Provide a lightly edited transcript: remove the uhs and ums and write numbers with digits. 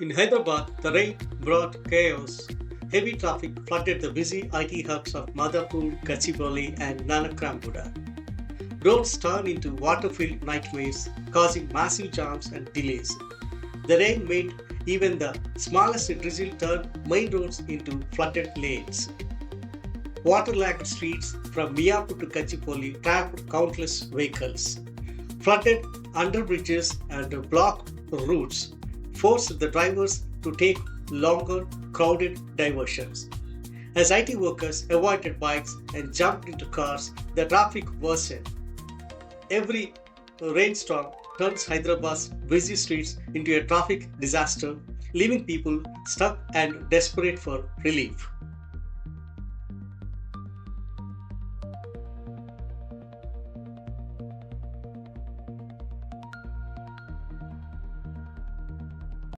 In Hyderabad, the rain brought chaos. Heavy traffic flooded the busy IT hubs of Madhapur, Gachibowli, and Nanakramguda. Roads turned into water-filled nightmares, causing massive jams and delays. The rain made even the smallest drizzle turn main roads into flooded lanes. Waterlogged streets from Miyapur to Gachibowli trapped countless vehicles. Flooded underbridges and blocked routes forced the drivers to take longer, crowded diversions. As IT workers avoided bikes and jumped into cars, the traffic worsened. Every rainstorm turns Hyderabad's busy streets into a traffic disaster, leaving people stuck and desperate for relief.